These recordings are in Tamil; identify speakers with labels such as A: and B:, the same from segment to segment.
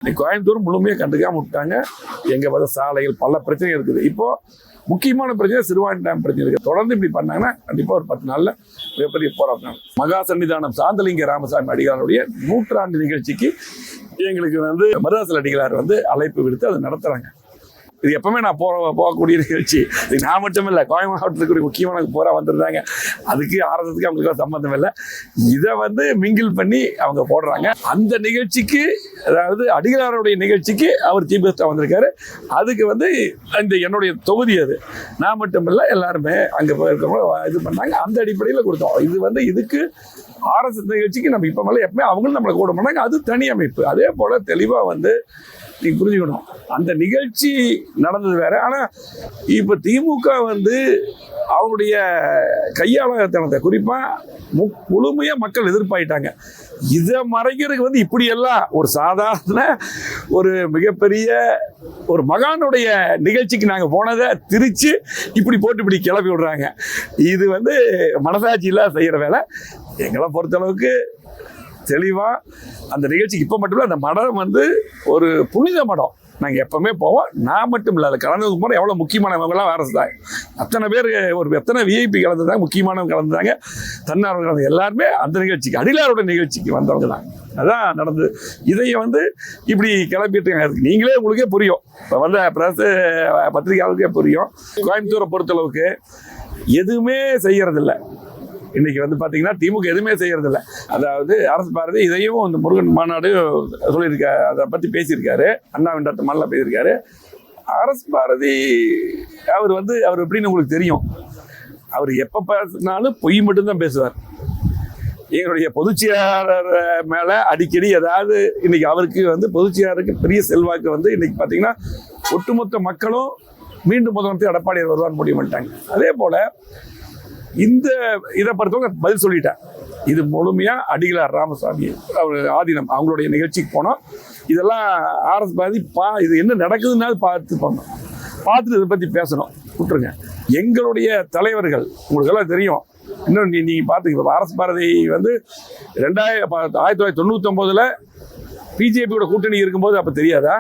A: கோயம்புத்தூர் முழுமையாக கண்டுக்காம விட்டாங்க. எங்க பார்த்த சாலைகள் பல பிரச்சனை இருக்குது. இப்போ முக்கியமான பிரச்சனை சிறுவாணி டேம் பிரச்சனை இருக்கு. தொடர்ந்து இப்படி பண்ணாங்கன்னா கண்டிப்பா ஒரு 10 நாள்ல மிகப்பெரிய போராட்டம். மகா சன்னிதானம் சாந்தலிங்க ராமசாமி அடிகளாருடைய 100ஆண்டு நிகழ்ச்சிக்கு எங்களுக்கு மருதாசல அடிகளார் அழைப்பு விடுத்து அதை நடத்துறாங்க. இது எப்பவுமே நான் போகக்கூடிய நிகழ்ச்சி. இது நான் மட்டும் இல்லை, கோவை மாவட்டத்துக்கு முக்கியமான போரா வந்திருந்தாங்க. அதுக்கு ஆரம்பத்துக்கு அவங்களுக்கு சம்பந்தம் இல்லை. இதை மிங்கிள் பண்ணி அவங்க போடுறாங்க. அந்த நிகழ்ச்சிக்கு, அதாவது அடிகளாருடைய நிகழ்ச்சிக்கு அவர் சீஃப் கெஸ்டா வந்திருக்காரு. அதுக்கு இந்த என்னுடைய தொகுதி அது. நான் மட்டும் இல்லை, எல்லாருமே அங்கே போயிருக்கவங்க இது பண்ணாங்க. அந்த அடிப்படையில் கொடுத்தோம். இது இதுக்கு ஆர்எஸ்எஸ் நிகழ்ச்சிக்கு நம்ம இப்போ மேலே எப்பவுமே அவங்களும் நம்மளை கூட பண்ணாங்க. அது தனி அமைப்பு. அதே போல தெளிவாக நீங்க புரிஞ்சுக்கணும். அந்த நிகழ்ச்சி நடந்தது வேற. ஆனா இப்ப திமுக அவங்களுடைய கையாளத்தனத்தை குறிப்பா முழுமையா மக்கள் எதிர்ப்பாயிட்டாங்க. இதை மறைக்கிறதுக்கு இப்படி எல்லாம் ஒரு சாதாரண ஒரு மிகப்பெரிய ஒரு மகானுடைய நிகழ்ச்சிக்கு நாங்க போனதை திரிச்சு இப்படி போட்டு இப்படி கிளப்பி விடுறாங்க. இது மனசாட்சி இல்லாத செய்யற வேலை. எங்களை பொறுத்தளவுக்கு தெளிவா அந்த நிகழ்ச்சிக்கு இப்ப மட்டும் இல்ல, அந்த மடம் ஒரு புனித மடம். நாங்க எப்பவுமே போவோம். நான் மட்டும் இல்ல, அது கலந்ததுக்கு போற எவ்வளவு முக்கியமானவங்க எல்லாம் அரசுதாங்க. அத்தனை பேர், எத்தனை விஐபி கலந்துதாங்க, முக்கியமானவங்க கலந்துதாங்க, தன்னார்வ கலந்து எல்லாருமே அந்த நிகழ்ச்சிக்கு, அடிகளாரோட நிகழ்ச்சிக்கு வந்தவங்க தான். அதான் நடந்தது. இதைய இப்படி கிளப்பிட்டு நீங்களே உங்களுக்கே புரியும். இப்ப பிரஸ் பத்திரிகையாளருக்கே புரியும். கோயம்புத்தூரை பொறுத்தளவுக்கு எதுவுமே செய்யறதில்லை. இன்னைக்கு பாத்தீங்கன்னா திமுக எதுவுமே செய்யறது இல்லை. அதாவது அரசு பாரதி இதையும் இந்த முருகன் மாநாடு சொல்லியிருக்காரு, அதை பத்தி பேசியிருக்காரு. அண்ணா விண்டாத்த மாநில பேசியிருக்காரு. அரசு பாரதி அவர் அவர் எப்படின்னு உங்களுக்கு தெரியும். அவர் எப்ப பேசினாலும் பொய் மட்டும்தான் பேசுவார். எங்களுடைய பொதுச்செயலாளர் மேல அடிக்கடி ஏதாவது இன்னைக்கு அவருக்கு பொதுச்செயலாளருக்கு பெரிய செல்வாக்கு இன்னைக்கு பாத்தீங்கன்னா ஒட்டுமொத்த மக்களும் மீண்டும் முதலமைச்சர் எடப்பாடியார் வருவார் முடிவு பண்ணிட்டாங்க. அதே போல இதை பொறுத்தவங்க பதில் சொல்லிட்டேன். இது முழுமையா அடிகளார் ராமசாமி அவர் ஆதீனம் அவங்களுடைய நிகழ்ச்சிக்கு போனோம். இதெல்லாம் ஆர்எஸ் பாரதி இது என்ன நடக்குதுன்னாலும் பார்த்துட்டு இதை பத்தி பேசணும். விட்டுருங்க. எங்களுடைய தலைவர்கள் உங்களுக்கு எல்லாம் தெரியும். இன்னும் நீங்க பாத்துக்க, ஆர்எஸ் பாரதி 1999 பிஜேபியோட கூட்டணி இருக்கும்போது அப்ப தெரியாதா?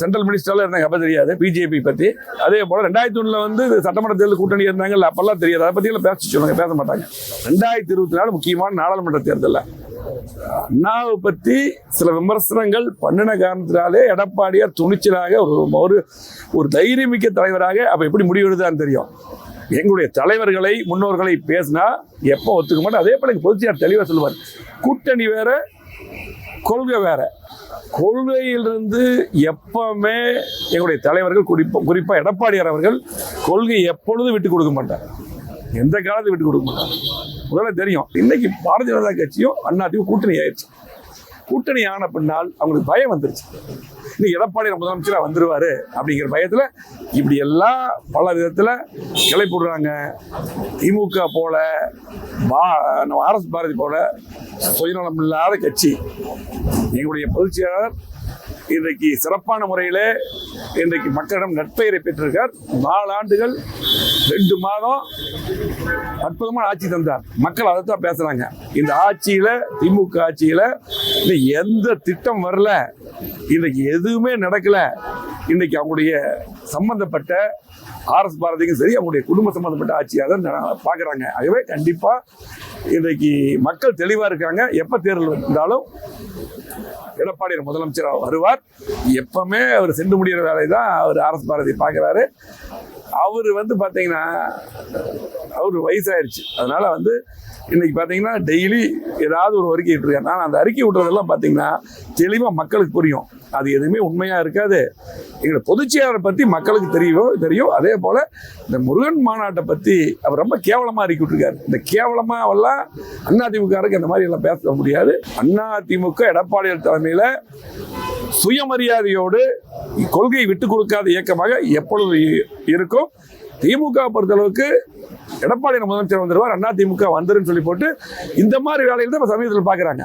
A: சென்ட்ரல் மினிஸ்டர்ல இருந்தாங்க, அப்ப தெரியாது பிஜேபி பத்தி. அதே போல 2001 சட்டமன்ற தேர்தல் கூட்டணி இருந்தாங்கல்ல, அப்பெல்லாம் தெரியாது. அதை பத்தி எல்லாம் பேச சொல்லுங்க, பேச மாட்டாங்க. 2024 முக்கியமான நாடாளுமன்ற தேர்தல் அண்ணாவை பத்தி சில விமர்சனங்கள் பண்ணின காரணத்தினாலே எடப்பாடியார் துணிச்சலாக ஒரு தைரியமிக்க தலைவராக அப்ப எப்படி முடிவெடுத்தான்னு தெரியும். எங்களுடைய தலைவர்களை முன்னோர்களை பேசினா எப்போ ஒத்துக்க மாட்டோம். அதே போல பொதுச்செயலாளர் தெளிவாக சொல்லுவார், கூட்டணி வேற கொள்கை வேற. கொள்கையிலிருந்து எப்பவுமே எங்களுடைய தலைவர்கள் குறிப்பா எடப்பாடியார் அவர்கள் கொள்கை எப்பொழுதும் விட்டு கொடுக்க மாட்டார். எந்த காலத்தையும் விட்டு கொடுக்க மாட்டார். முதல்ல தெரியும். இன்னைக்கு பாரதிய ஜனதா கட்சியும் அதிமுக கூட்டணி ஆயிடுச்சு. கூட்டணி ஆன பின்னால் அவங்களுக்கு பயம் வந்துருச்சு. இன்னைக்கு எடப்பாடியார் முதலமைச்சராக வந்துருவாரு அப்படிங்கிற பயத்துல இப்படி எல்லாம் பல விதத்துல கிளப்பிடுறாங்க. திமுக போல ஆர்எஸ் பாரதி போல சுயநலம் இல்லாத கட்சி. எங்களுடைய பொதுச் செயலாளர் இன்றைக்கு சிறப்பான முறையில இன்றைக்கு மக்களிடம் நற்பெயரை பெற்றிருக்கார். 4 ஆண்டுகள் 2 மாதம் அற்புதமான ஆட்சி தந்தார். மக்கள் அதைத்தான் பேசுறாங்க. இந்த ஆட்சியில, திமுக ஆட்சியில எந்த திட்டம் வரல, இன்னைக்கு எதுவுமே நடக்கல. இன்னைக்கு அவங்களுடைய சம்பந்தப்பட்ட ஆர்எஸ் பாரதிக்கும் சரி, அவங்களுடைய குடும்ப சம்பந்தப்பட்ட ஆட்சியாக தான் பாக்குறாங்க. ஆகவே கண்டிப்பா இன்றைக்கு மக்கள் தெளிவா இருக்காங்க. எப்ப தேர்தல் வந்தாலும் எடப்பாடியார் முதலமைச்சர் வருவார். எப்பவுமே அவர் சென்று முடிகிற வேலை தான் அவர் ஆர்எஸ் பாரதி பார்க்கிறாரு. அவர் பாத்தீங்கன்னா அவரு வயசாயிருச்சு. அதனால இன்னைக்கு பாத்தீங்கன்னா டெய்லி ஏதாவது ஒரு அறிக்கை விட்டுருக்காரு. நான் அந்த அறிக்கை விட்டுறதெல்லாம் பாத்தீங்கன்னா தெளிவா மக்களுக்கு புரியும். அது எதுவுமே உண்மையா இருக்காது. எங்களோட பொதுச்செயலாளரை பத்தி மக்களுக்கு தெரியும். அதே போல இந்த முருகன் மாநாட்டை பத்தி அவர் ரொம்ப கேவலமா அறிக்கை விட்டுருக்காரு. இந்த கேவலமா எல்லாம் அதிமுகருக்கு அந்த மாதிரி எல்லாம் பேச முடியாது. அதிமுக எடப்பாடியார் தலைமையில சுயமரியாதையோடு கொள்கையை விட்டுக் கொடுக்காத இயக்கமாக எப்பொழுது இருக்கும். திமுக பொறுத்தளவுக்கு எடப்பாடியார் முதலமைச்சர் வந்துருவார், அதிமுக வந்துருன்னு சொல்லி போட்டு இந்த மாதிரி வேலையில் தான் சமீபத்தில் பாக்குறாங்க.